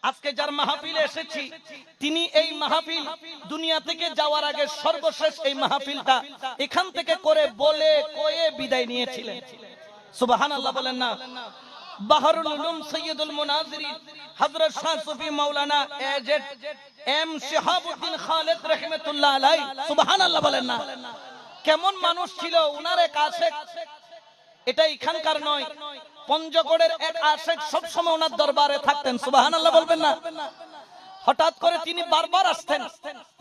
আজকে যার মাহফিলে এসেছি তিনি এই মাহফিল দুনিয়া থেকে যাওয়ার আগে সর্বশেষ এই মাহফিলটা এখান থেকে করে বলে কয়ে বিদায় নিয়েছিলেন। সুবহানাল্লাহ বলেন না। বাহরুল উলুম সৈয়দুল মুনাজিরিন হযরত শাহ সুফি মাওলানা এজেড এম শিহাবউদ্দিন খালেদ রাহমাতুল্লাহ আলাইহি, সুবহানাল্লাহ বলেন না। কেমন মানুষ ছিল উনার এক আশেক, এটা এখানকার নয়, পঞ্চগড়ের এক আশেক সব সময় ওনার দরবারে থাকতেন। সুবহানাল্লাহ বলবেন না। হঠাৎ করে তিনি বারবার আসতেন,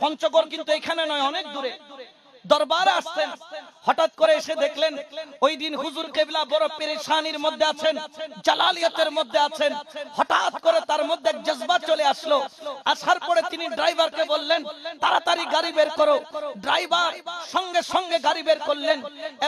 পঞ্চগড় কিন্তু এখানে নয়, অনেক দূরে। দরবারে আসতেন, হঠাৎ করে এসে দেখলেন ওই দিন হুজুর কেবলা বড় পেরেশানির মধ্যে আছেন, জালালিয়াতের মধ্যে আছেন। হঠাৎ করে তার মধ্যে এক জজবা চলে আসলো। আসার পরে তিনি ড্রাইভারকে বললেন তাড়াতাড়ি গাড়ি বের করো। ড্রাইভার সঙ্গে সঙ্গে গাড়ি বের করলেন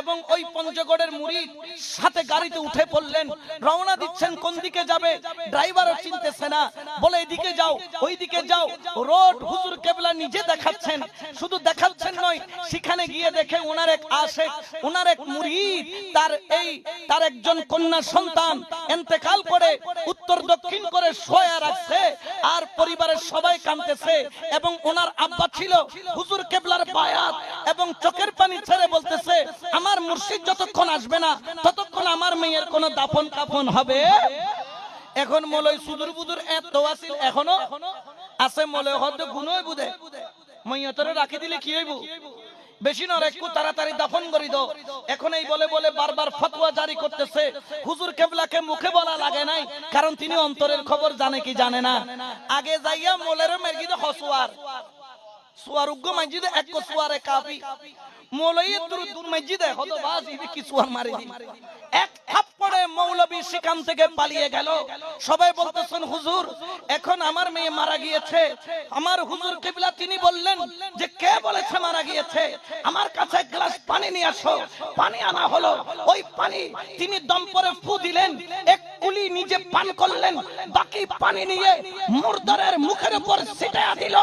এবং ওই পঞ্চগড়ের মুরিদ সাথে গাড়িতে উঠে পড়লেন। রওনা দিচ্ছেন, কোন দিকে যাবে ড্রাইভারও চিনতেছে না, বলে এদিকে যাও ওইদিকে যাও। রোড হুজুর কেবলা নিজে দেখাচ্ছেন, শুধু দেখাচ্ছেন নয়, সেখানে গিয়ে দেখে ওনার এক আশেক, ওনার এক মুরিদ, তার একজন কন্যা সন্তান ইন্তেকাল করে উত্তর দক্ষিণ করে শোয়া রাখছে, আর পরিবারের সবাই কাঁদতেছে। এবং ওনার আব্বা ছিল হুজুর কেবলার বায়াত, এবং চোখের পানি ছেড়ে বলতেছে আমার মুর্শিদ যতক্ষণ আসবে না ততক্ষণ আমার মেয়ের কোনো দাফন কাফন হবে। এখন মলয় সুদূর বুদুর এত আসিল, এখনো আছে মলয় হয়তো গুণই বুঝে মাইয়াতরে রাখি দিলে কি হইব, বেশি নয় একটু তাড়াতাড়ি দাফন করি দাও। এখন এই বলে বলে বারবার ফতোয়া জারি করতেছে। হুজুর কেবলাকে মুখে বলা লাগে নাই, কারণ তিনি অন্তরের খবর জানে কি জানে না। আগে যাইয়া মোলের মেরগিদে হসুয়ার সুয়ার উগ্গ মসজিদে এক সুয়ারে কাফি মৌলবী দূর মসজিদে হতো বাস ইবি কি সুয়ার মারি দি। এক থাপ্পড়ে মৌলবী সেখান থেকে পালিয়ে গেল। সবাই বলতেছেন হুজুর এখন আমার মেয়ে মারা গিয়েছে। আমার হুজুর কিবলা তিনি বললেন যে কে বলেছে মারা গিয়েছে, আমার কাছে এক গ্লাস পানি নিয়ে আসো। পানি আনা হলো, ওই পানি তিনি দম করে ফু দিলেন, এক কুলি নিজে পান করলেন, বাকি পানি নিয়ে মুর্দারের মুখের উপর ছিটিয়ে দিল।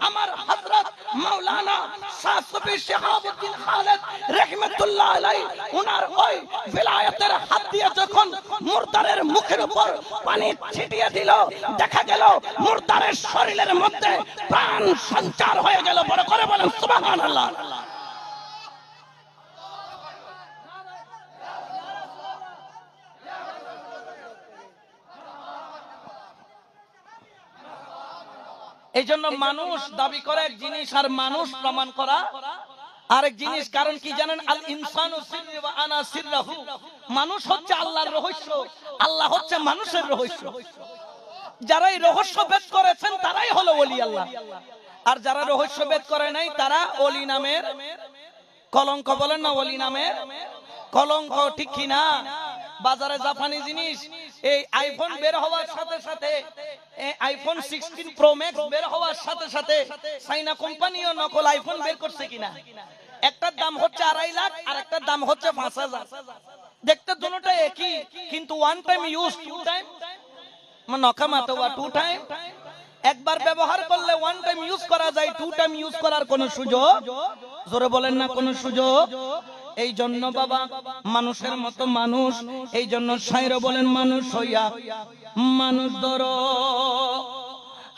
আমার হযরত মাওলানা শাহ সুফি শিহাবউদ্দিন খালেদ রাহমাতুল্লাহ আলাইহি ওনার ওই বিলায়াতের হাত দিয়ে যখন মুর্দারের মুখের উপর পানি ছিটিয়ে দিল, দেখা গেল মুর্দারের শরীরের মধ্যে প্রাণ সঞ্চার হয়ে গেল। বড় করে বলেন সুবহানাল্লাহ। এই জন্য মানুষ দাবি করে এক জিনিস আর মানুষ প্রমাণ করা আরেক জিনিস। কারণ কি জানেন, আল ইনসানু সিররু ওয়া আনা সিররুহু, মানুষ হচ্ছে আল্লাহর রহস্য, আল্লাহ হচ্ছে মানুষের রহস্য। যারা এই রহস্য ভেদ করেছেন তারাই হলো ওলি আল্লাহ, আর যারা রহস্য ভেদ করে নাই তারা ওলি নামের কলঙ্ক। বলেন না ওলি নামের কলঙ্ক, ঠিক কি না? বাজারে জাপানি জিনিস, এই আইফোন বের হওয়ার সাথে সাথে, আইফোন 16 প্রো ম্যাক্স বের হওয়ার সাথে সাথে চাইনা কোম্পানিও নকল আইফোন বের করছে কিনা। একটার দাম হচ্ছে 2.5 লাখ আর একটার দাম হচ্ছে 5,000। দেখতে দুটোটা একই, কিন্তু one time use two time নকামাতো বা টু টাইম। একবার ব্যবহার করলে ওয়ান টাইম ইউজ করা যায়, টু টাইম ইউজ করার কোনো সুযোগ, জোরে বলেন না কোনো সুযোগ। এই জন্য বাবা মানুষের মতো মানুষ, এই জন্য শায়র বলেন মানুষ হইয়া মানুষ ধরো,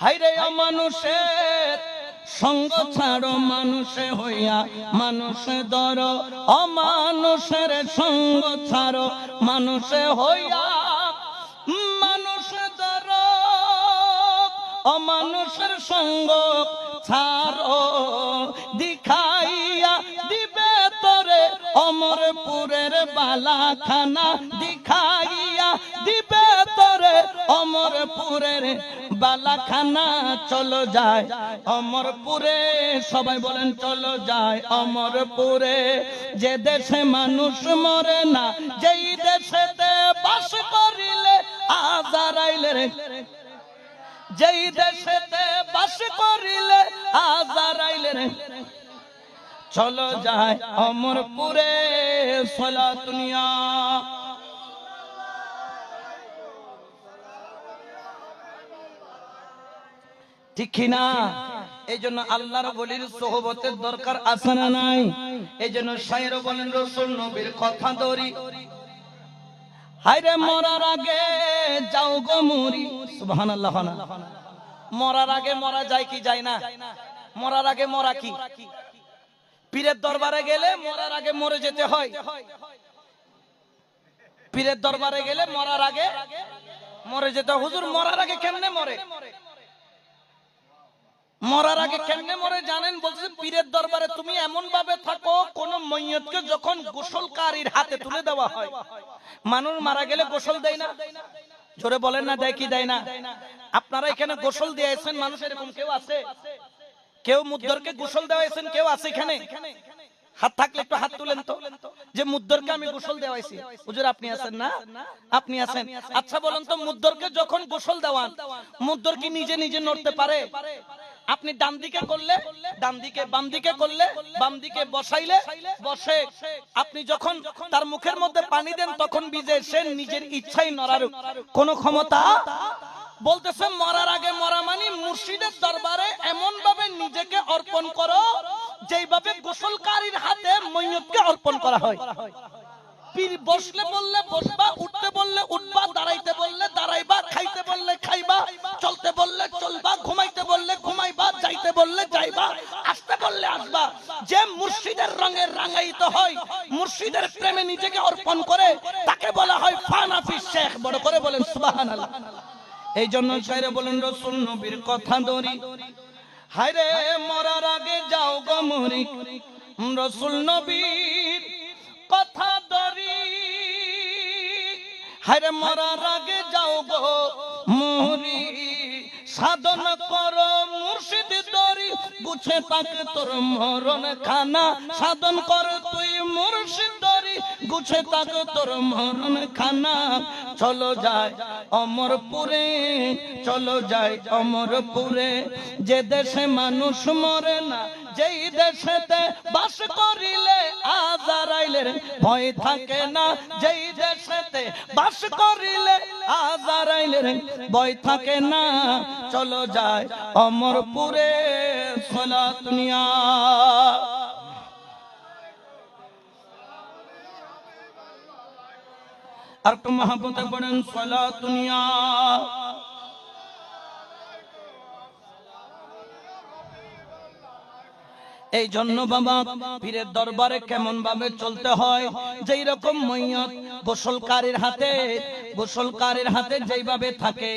হায়রে মানুষের সঙ্গ ছাড়ো, মানুষে হইয়া মানুষে ধরো, অমানুষের সঙ্গ ছাড়ো, মানুষে হইয়া মানুষে ধরো, অমানুষের সঙ্গ ছাড়ো, দিখাইয়া দিবে তোরে অমরপুরের বালাখানা, দিখাইয়া দিবে তোরে অমরপুরের বালাখানা। চলো যায় অমরপুরে, সবাই বলেন চলো যায় অমরপুরে, যে দেশে মানুষ মরে না, যেই দেশেতে বাস করিলে আজারাইলের, যেই দেশেতে বাস করিলে আজারাইলের, চলো যায় অমরপুরে সলাতুনিয়া। ঠিক কিনা? এই জন্য আল্লাহর ওলির সোহবতের দরকার আছে না নাই? এই জন্য শায়র বলেন রাসূল নবীর কথা ধরি, হায়রে মরার আগে যাও গো মুরি সুবহানাল্লাহ। মরার আগে মরা যায় কি যায় না? মরার আগে মরা কি? পীরের দরবারে গেলে মরার আগে মরে যেতে হয়। পীরের দরবারে গেলে মরার আগে মরে যেতে হয়। হুজুর মরার আগে কেমনে মরে? মরার আগে কেমনে মরে জানেন? বলছে পীরের দরবারে তুমি এমন ভাবে থাকো, কোন মাইয়তকে যখন গোসলকারীর হাতে তুলে দেওয়া হয়, মানুষ মারা গেলে গোসল দেয় না? জোরে বলেন না, দেয় কি দেয় না? আপনারা এখানে গোসল দিয়েছেন মানুষ, এরকম কেউ আছে? কেউ মুদ্দরকে গোসল দেওয়াইছেন কেউ আছে এখানে? হাত থাকলে একটু হাত তুলেন তো, যে মুদ্দরকে আমি গোসল দেওয়াইছি। হুজুর আপনি আছেন না? আপনি আছেন। আচ্ছা বলেন তো, মুদ্দরকে যখন গোসল দেওয়ান, মুদ্দর কি নিজে নিজে নড়তে পারে? আপনি ডান দিকে করলে ডান দিকে, বাম দিকে করলে বাম দিকে, বসাইলে বসে। আপনি যখন তার মুখের মধ্যে পানি দেন তখন ভিজে। সে নিজের ইচ্ছাই নড়ার কোন ক্ষমতা। বলতেছে মরার আগে মরা মানে মুর্শিদের দরবারে এমন ভাবে নিজেকে অর্পণ করো যেইভাবে গোসলকারীর হাতে মাইয়তকে অর্পণ করা হয়। পীর বসলে বললে বসবা, উঠতে বললে উঠবা, দাঁড়াইতে বললে দাঁড়াইবা, খাইতে বললে খাইবা, চলতে বললে চলবা, ঘুমাইতে বললে ঘুমাইবা, যাইতে বললে যাইবা, আসতে বললে আসবা। যে মুর্শিদের রঙে রাঙায়িত হয়, মুর্শিদের প্রেমে নিজেকে অর্পণ করে, তাকে বলা হয় ফানা ফি শেখ। বড় করে বলেন সুবহানাল্লাহ। এই জন্য শায়রে বলেন রাসূল নবীর কথা ধরি, হায়রে মরার আগে যাও গো মরি, রাসূল নবীর কথা ধরি, হায়রে মরার আগে যাও গো মরি, সাধন করো মুর্শিদ দরি, গুছে থাকে তোর মরণ খানা। সাধন কর তুই মুর্শিদ দরি, গুছে থাকে তোর মরণ খানা। চলো যায় অমরপুরে, চলো যায় অমরপুরে, যে দেশে মানুষ মরে না, যেই দেশেতে বাস করিলে আজারাইলের ভয় থাকে না, যেই দেশেতে বাস করিলে আজারাইলের ভয় থাকে না। চলো যায় অমরপুরে, সালাত নিয়া। আর একটু মহব্বতে পড়েন সালাত নিয়া। এই জন্য বাবা পীরের দরবারে কেমন ভাবে চলতে হয়, যেই রকম মাইয়ত গোসলকারীর হাতে যেইভাবে থাকে,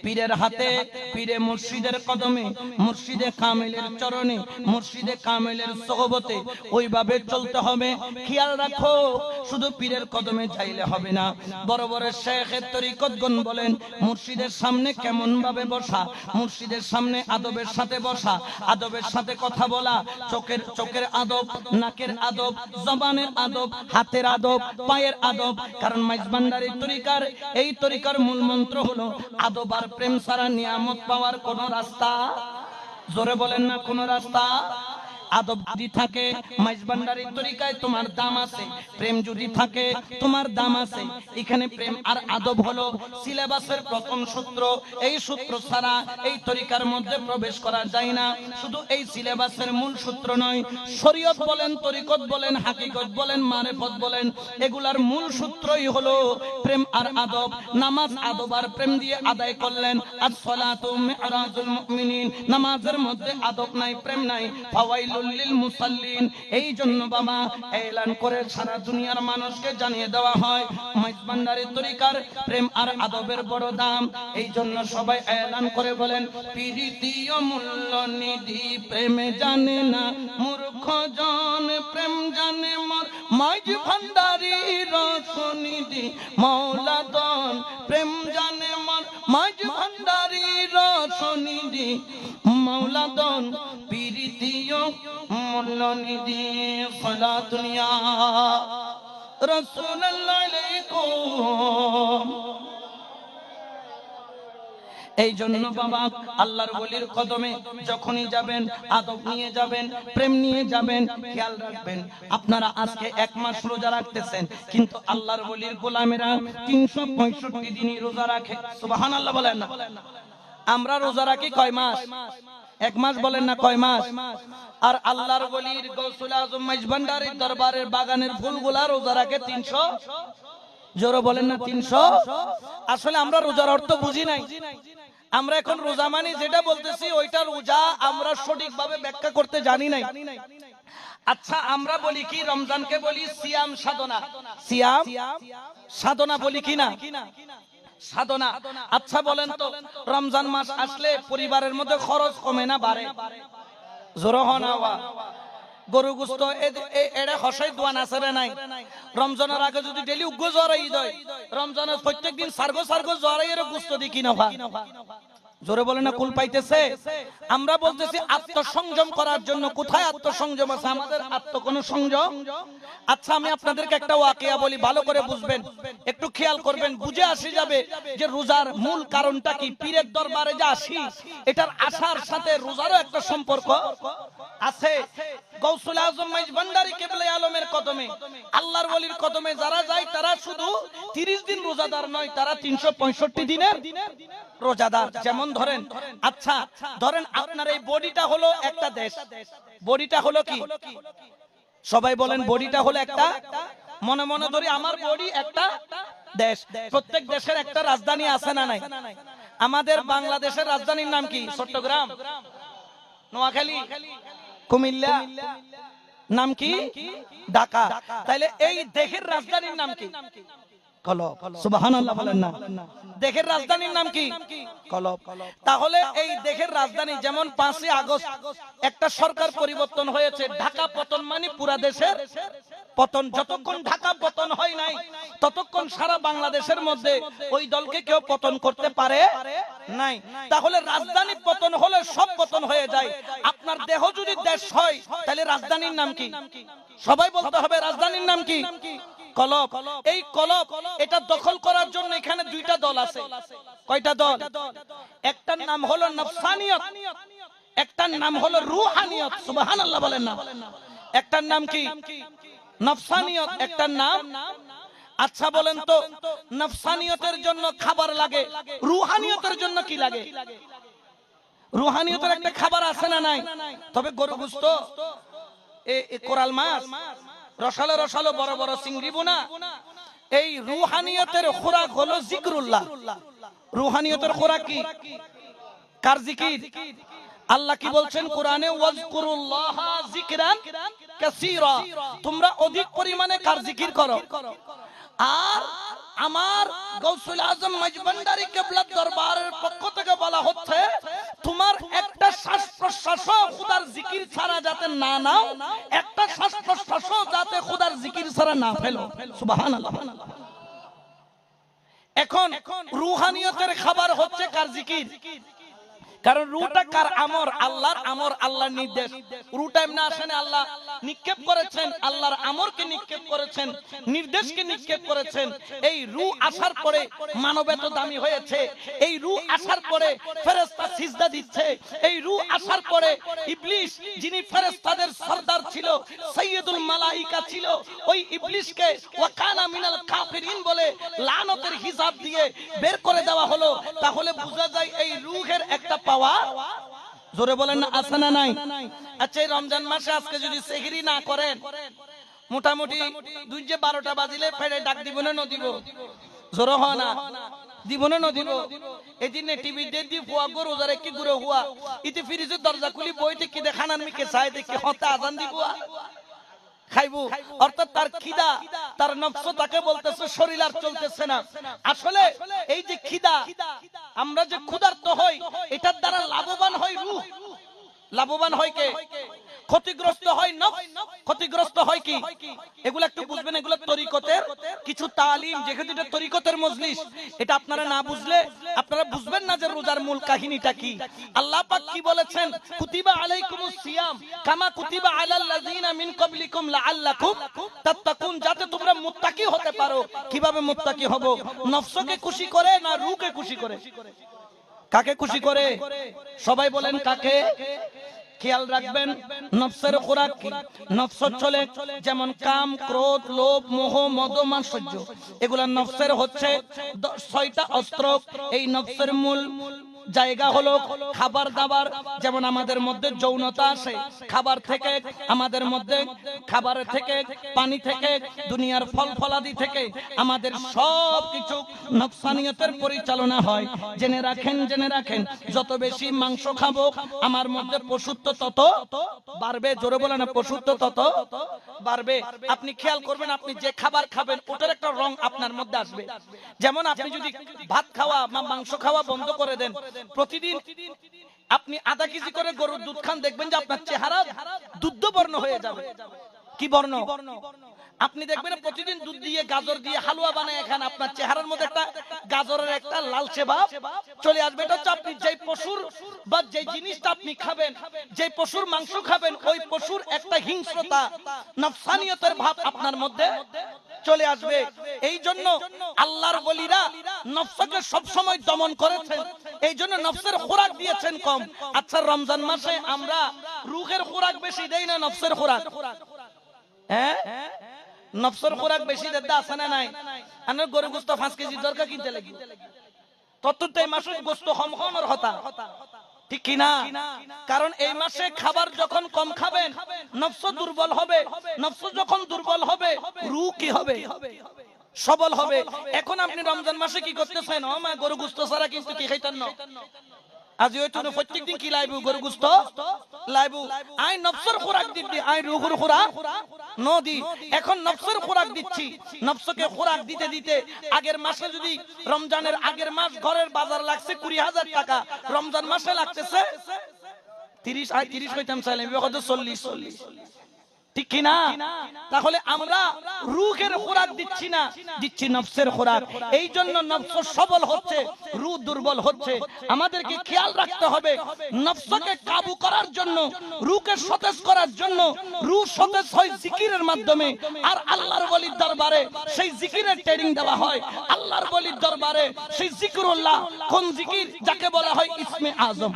পীরের হাতে, পীরে মুর্শিদের কদমে, মুর্শিদে কামেলের চরণে, মুর্শিদে কামেলের সোহবতে ওইভাবে চলতে হবে। খেয়াল রাখো, শুধু পীরের কদমে চাইলে হবে না। বড় বড় শেখের তরিকতগণ বলেন মুর্শিদের সামনে কেমন ভাবে বসা, মুর্শিদের সামনে আদবের সাথে বসা, আদবের সাথে কথা বলা, চোখের আদব, নাকের আদব, জবানের আদব, হাতের আদব, পায়ের আদব। কারণ মাইজভান্ডারী তরিকার, এই তরিকার মূল মন্ত্র হলো আদব আর প্রেম ছাড়া নিয়ামত পাওয়ার কোন রাস্তা, জোরে বলেন না, কোন রাস্তা। আদব যদি থাকে মাইজভান্ডারী তরিকায় তোমার দাম আছে, প্রেম যদি থাকে তোমার দাম আছে। এখানে প্রেম আর আদব হলো সিলেবাসের প্রথম সূত্র। এই সূত্র ছাড়া এই তরিকার মধ্যে প্রবেশ করা যায় না। শুধু এই সিলেবাসের মূল সূত্র নয়, শরীয়ত বলেন, তরিকত বলেন, হাকিকত বলেন, মারেফত বলেন, এগুলার মূল সূত্রই হলো প্রেম আর আদব। নামাজ আদব আর প্রেম দিয়ে আদায় করলেন। আস-সালাতু মি'রাজুল মুমিনিন, নামাজের মধ্যে আদব নাই, প্রেম নাই, ফাওয়াইল লিল মুসাল্লিন। এই জন্য বাবা এলান করে সারা দুনিয়ার মানুষকে জানিয়ে দেওয়া হয় মাইজভান্ডারী তরিকার প্রেম আর আদবের বড় দাম। এই জন্য সবাই এলান করে বলেন, প্রীতিও মূল্য নিধি প্রেম জানে না মূর্খ জন, প্রেম জানে মোর মাইজভান্ডারী রসনিধি মাওলা দন, প্রেম জানে মোর মাইজভান্ডারী রসনিধি মাওলা দন, প্রীতিও মূল্য নিধি সালাত নিয়া। রাসূলুল্লাহ আলাইকুম। এই জন্য বাবা আল্লাহর ওলির কদমে যখনই যাবেন আদব নিয়ে যাবেন, প্রেম নিয়ে যাবেন। খেয়াল রাখবেন, আপনারা আজকে 1 মাস রোজা রাখতেছেন, কিন্তু আল্লাহর ওলির গোলামেরা 365 দিনই রোজা রাখে। সুবহানাল্লাহ বলেন না? আমরা রোজা রাখি কয় মাস? 1 মাস বলেন না, কয় মাস? আর আল্লাহর ওলির গৌসুল আজম মাইজভান্ডারীর দরবারের বাগানের ফুলগুলা রোজা রাখে 300। জোরে বলেন না 300। আসলে আমরা রোজার অর্থ বুঝি নাই। আমরা এখন রোজা মানে যেটা বলতেছি ওইটা রোজা আমরা সঠিকভাবে ব্যাখ্যা করতে জানি নাই। আচ্ছা আমরা বলি কি রমজানকে বলি সিয়াম সাধনা, সিয়াম সাধনা বলি কি না? সাধনা। আচ্ছা বলেন তো রমজান মাস আসলে পরিবারের মধ্যে খরচ কমে না বাড়ে? জোরে হনা ওয়া গরু গোস্ত এড়ে হসাই দোয়ান আছে রে নাই? রমজানের আগে যদি ডেলি উগ্র জরাই দেয়, রমজানের প্রত্যেকদিন সার্গো সার্গো জরাই এর গোস্ত দি কি নভা? জোরে বলে না কুল পাইতেছে? আমরা বলতেছি আত্মসংযম করার জন্য। কোথায় আত্মসংযম আছে আমাদের? কোন সংযম? আচ্ছা আমি আপনাদেরকে একটা ওয়াকিয়া বলি, ভালো করে বুঝবেন, একটু খেয়াল করবেন, বুঝে আসে যাবে যে রোজার মূল কারণটা কি। পীরের দরবারে যে আসি, এটার আসার সাথে রোজারও একটা সম্পর্ক আছে। গৌসুল আজম মাইজ ভান্ডারী কেবলা আলমের কদমে, আল্লাহর ওলির কদমে যারা যায় তারা শুধু 30 দিন রোজাদার নয়, তারা 365 দিনের রোজাদার। যেমন ধরেন, আচ্ছা ধরেন আপনার এই বডিটা হলো একটা দেশ। বডিটা হলো কি? সবাই বলেন বডিটা হলো একটা। মনে মনে ধরি আমার বডি একটা দেশ। প্রত্যেক দেশের একটা রাজধানী আছে না নাই? আমাদের বাংলাদেশের রাজধানীর নাম কি? চট্টগ্রাম, নোয়াখালী, কুমিল্লা, নাম কি? ঢাকা। তাইলে এই দেশের রাজধানীর নাম কি? কলব। সুবহানাল্লাহ বলেন না। দেশের রাজধানীর নাম কি? কলব। তাহলে এই দেশের রাজধানী, যেমন 5ই আগস্ট একটা সরকার পরিবর্তন হয়েছে, ঢাকা পতন মানে পুরা দেশের পতন। যতক্ষণ ঢাকা পতন হয় নাই ততক্ষণ সারা বাংলাদেশের মধ্যে ওই দলকে কেউ পতন করতে পারে নাই। তাহলে রাজধানী পতন হলে সব পতন হয়ে যায়। আপনার দেহ যদি দেশ হয় তাহলে রাজধানীর নাম কি? সবাই বলতে হবে রাজধানীর নাম কি? কলব। এই কলব এটা দখল করার জন্য এখানে দুইটা দল আছে। কয়টা দল? একটার নাম হলো নফসানিয়ত, একটার নাম হলো রুহানিয়ত। সুবহানাল্লাহ বলেন না। একটার নাম কি? নফসানিয়ত, একটার নাম। আচ্ছা বলেন তো নফসানিয়তের জন্য খাবার লাগে, রুহানিয়তের জন্য কি লাগে? রুহানিয়তের একটা খাবার আছে না নাই? তবে গরু গোশত, কোরাল মাছ, রসালো রসালো বড় বড় চিংড়ি বোনা, এই রুহানিয়তের খোরাক হলো জিকরুল্লাহ। রুহানিয়তের খোরাক কি? কার জিকির? আল্লাহ কি বলছেন কোরআনে? ওয়াজকুরুল্লাহ যিকরান কাসীরা। তোমরা অধিক পরিমাণে কার জিকির করো। আর আমার গৌসুল আজম মাইজভান্ডারী কেবলার দরবারের পক্ষ থেকে বলা হচ্ছে তোমার একটা শ্বাস প্রশ্বাস খোদার জিকির ছাড়া যাতে না নাও, একটা শ্বাস প্রশ্বাস যাতে খোদার জিকির ছাড়া না ফেলো। সুবহানাল্লাহ। এখন রুহানিয়তের খাবার হচ্ছে কার জিকির? কারণ রুটা কার আমর? আল্লাহর আমর, আল্লাহর নির্দেশ। রুটা এমনি আসে না, আল্লাহ নিক্ষেপ করেছেন, আল্লাহর আমরকে নিক্ষেপ করেছেন, নির্দেশকে নিক্ষেপ করেছেন। এই রু আসার পরে মানব এত দামি হয়েছে, এই রু আসার পরে ফেরেশতা সিজদা দিচ্ছে, এই রু আসার পরে ইবলিস যিনি ফেরেশতাদের সরদার ছিল, সাইয়্যিদুল মালাইকা ছিল, ওই ইবলিসকে ওয়াকানা মিনাল কাফিরিন বলে লানতের হিসাব দিয়ে বের করে দেওয়া হলো। তাহলে বোঝা যায় এই রূহের একটা পাওয়া। জোরে বলেন না, আছে না নাই? আচ্ছা এই রমজান মাসে আজকে যদি সেহরি না করেন, মোটামুটি 12টা বাজিলে ফেরে ডাক দিব না দিব? জোরে হয় না? দিব না দিব? এদিনে টিভি দেখি ফুয়া গো রোজা রেখে ঘুরে হুয়া ইতি ফ্রিজের দরজা খুলি বই দেখি দেখানার মিকে চাই দেখি হতে আজান দিব খাইবো। অর্থাৎ তার খিদা, তার নফস তাকে বলতেছে শরীর আর চলতেছে না। আসলে এই যে খিদা, আমরা যে ক্ষুধার্ত হই, এটার দ্বারা লাভবান হয় রূহ। লাভবান হয় কে? ক্ষতিগ্রস্ত হয় নফস, ক্ষতিগ্রস্ত হয় কি? এগুলো একটু বুঝবেন, এগুলো তরিকতের কিছু তালিম। যেহেতু এটা তরিকতের মজলিস, এটা আপনারা না বুঝলে আপনারা বুঝবেন না যে রোজার মূল কাহিনীটা কি। আল্লাহ পাক কি বলেছেন? কুতিবা আলাইকুমুস সিয়াম কামা কুতিবা আলাল লাযিনা মিন ক্বাবলিকুম লাআল্লাকুম তাত্তাকুন, যাতে তোমরা মুত্তাকি হতে পারো। কিভাবে মুত্তাকি হব? নফসকে খুশি করে না রূহকে খুশি করে? কাকে খুশি করে? সবাই বলেন কাকে? খেয়াল রাখবেন নফসের খোরাক কি? নফস চলে যেমন কাম, ক্রোধ, লোভ, মোহ, মদ, মাৎসর্য। এগুলা নফসের হচ্ছে 6টা অস্ত্র। এই নফসের মূল জায়গা হলো খাবার দাবার। যেমন আমাদের মধ্যে যৌনতা আসে খাবার থেকে, আমাদের মধ্যে খাবারের থেকে, পানি থেকে, দুনিয়ার ফল ফলাদি থেকে আমাদের সব কিছু নফসানিয়তের পরিচালনা হয়। জেনে রাখেন, জেনে রাখেন, যত বেশি মাংস খাবো আমার মধ্যে পশুত্ব তত বাড়বে। জোরে বলেন না, পশুত্ব তত বাড়বে। আপনি খেয়াল করবেন, আপনি যে খাবার খাবেন ওটার একটা রং আপনার মধ্যে আসবে। যেমন আপনি যদি ভাত খাওয়া বা মাংস খাওয়া বন্ধ করে দেন, প্রতিদিন আপনি আধা কেজি করে গরুর দুধ খান, দেখবেন যে আপনার চেহারা দুধ বর্ণ হয়ে যাবে। কি বর্ণ? আপনি দেখবেন প্রতিদিন দুধ দিয়ে গাজর দিয়ে হালুয়া বানায় খান, আপনার চেহারার মধ্যে একটা গাজরের একটা লালচে ভাব চলে আসবে। এটা হচ্ছে আপনি যেই পশুর বা যেই জিনিসটা আপনি খাবেন, যেই পশুর মাংস খাবেন, ওই পশুর একটা হিংস্রতা নফসানিয়তের ভাব আপনার মধ্যে চলে আসবে। এই জন্য আল্লাহর ওলিরা নফসকে সব সময় দমন করেছেন, এই জন্য নফসের খোরাক দিয়েছেন কম। আচ্ছা, রমজান মাসে আমরা রুহের খোরাক বেশি দেই না নফসের খোরাক? হ্যাঁ, নফসের খোরাক বেশি দেয় আছে না নাই? আনার গরু গোস্ত 5 কেজি দরকার কিনতে লাগি, ততটাই মাসে গোস্ত কম কমর হতা, ঠিক কি না? কারণ এই মাসে খাবার যখন কম খাবেন নফস দুর্বল হবে, নফস যখন দুর্বল হবে রূহ কি হবে? সবল হবে। এখন আপনি রমজান মাসে কি করতেছেন? ও মা, গরু গোস্ত ছাড়া কিন্তু কি খাইতেন না? আজি হয়তো প্রত্যেকদিন কি লাইবু? গরু গোস্ত লাইবু। আই নফসের খোরাক দিচ্ছি, আই রুহুর খোরাক নদি। এখন নফসের খোরাক দিচ্ছি, নফসকে খোরাক দিতে দিতে আগের মাসে যদি রমজানের আগের মাস ঘরের বাজার লাগছে 20,000 টাকা, রমজান মাসে লাগতেছে 30 কইতাম চাইলে 40, ঠিক কি না? তাহলে আমরা রূহের খোরাক দিচ্ছি না, দিচ্ছি নফসের খোরাক। এই জন্য নফস সবল হচ্ছে, রূহ দুর্বল হচ্ছে। আমাদেরকে খেয়াল রাখতে হবে, নফসকে কাবু করার জন্য, রূহকে সতেজ করার জন্য। রূহ সতেজ হয় জিকিরের মাধ্যমে, আর আল্লাহর ওলির দরবারে সেই জিকিরের ট্রেনিং দেওয়া হয়। আল্লাহর ওলির দরবারে সেই জিকিরুল্লাহ, কোন জিকির? যাকে বলা হয় ইসমে আজম।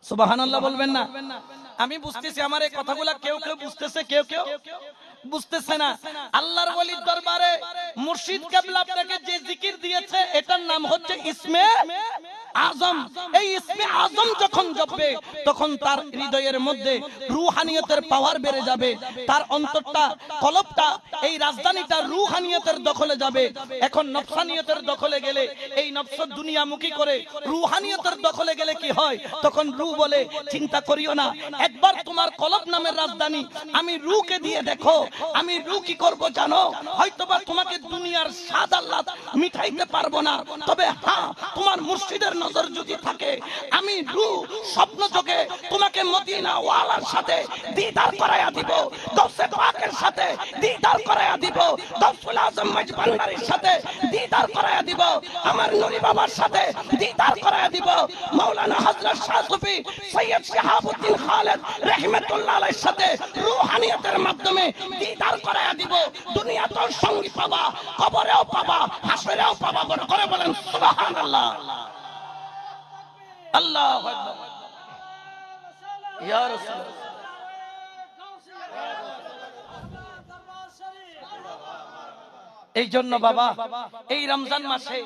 সুবহানাল্লাহ বলবেন না? আমি বুঝতেছি আমার এই কথাগুলা কেউ কেউ বুঝতেছে, কেউ কেউ বুঝতেছে না। আল্লাহর ওলির দরবারে মুর্শিদ কেবলা আপনাকে যে জিকির দিয়েছে এটার নাম হচ্ছে ইসমে আজম। এই ইসমে আজম যখন জপবে তখন তার হৃদয়ের মধ্যে রূহানিয়তের পাওয়ার বেড়ে যাবে, তার অন্তরটা, কলবটা, এই রাজধানীটা রূহানিয়তের দখলে যাবে। এখন নফসানিয়তের দখলে গেলে, এই নফস দুনিয়ামুখী করে রূহানিয়তের দখলে গেলে কি হয়? তখন রূহ বলে, চিন্তা করিও না, একবার তোমার কলব নামের রাজধানী আমি রূহকে দিয়ে দেখো। আমি রূহ কি করব জানো? হয়তোবা তোমাকে দুনিয়ার স্বাদ আহ্লাদ মিটাইতে পারবো না, তবে হ্যাঁ, তোমার মুর্শিদের নজর যদি থাকে, আমি রূহ স্বপ্ন যোগে তোমাকে মদিনা ওয়ালার সাথে দিদার করায়া দিব, গাউসে পাকের সাথে দিদার করায়া দিব, গাউসুল আজম মজবানির সাথে দিদার করায়া দিব, আমার নূরি বাবার সাথে দিদার করায়া দিব, মাওলানা হযরত শাহ সুফি সৈয়দ শিহাবুদ্দিন খালেদ রাহমাতুল্লাহ আলাইহির সাথে রূহানিয়তের মাধ্যমে দিদার করায়া দিব। দুনিয়াতেও সঙ্গী পাবা, কবরেও পাবা, হাসরেও পাবা। বড় করে বলেন সুবহানাল্লাহ, আল্লাহু আকবার, ইয়া রাসূলুল্লাহ। এই জন্য বাবা, এই রমজান মাসে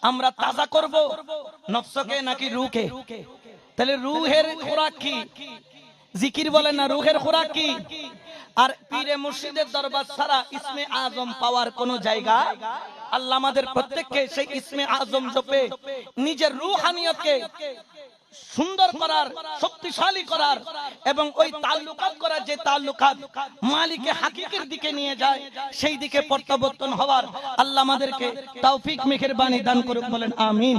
আমরা তাজা করব নফসকে নাকি রূহকে? তাহলে রূহের খোরাক কি? জিকির বলেন না, রূহের খোরাক কি? আর পীরে মুর্শিদের দরবার ছাড়া ইসমে আজম পাওয়ার কোনো জায়গা? আল্লাহ আমাদের প্রত্যেককে সেই ইসমে আজম জপে নিজের রূহানিয়তকে সুন্দর করার, শক্তিশালী করার, এবং ওই তাল্লুকাত করার, যে তাল্লুকাত মালিকে হাকিকের দিকে নিয়ে যায়, সেই দিকে প্রত্যাবর্তন হওয়ার আল্লাহ আমাদেরকে তৌফিক মেহেরবানি দান করুক। বলেন আমিন।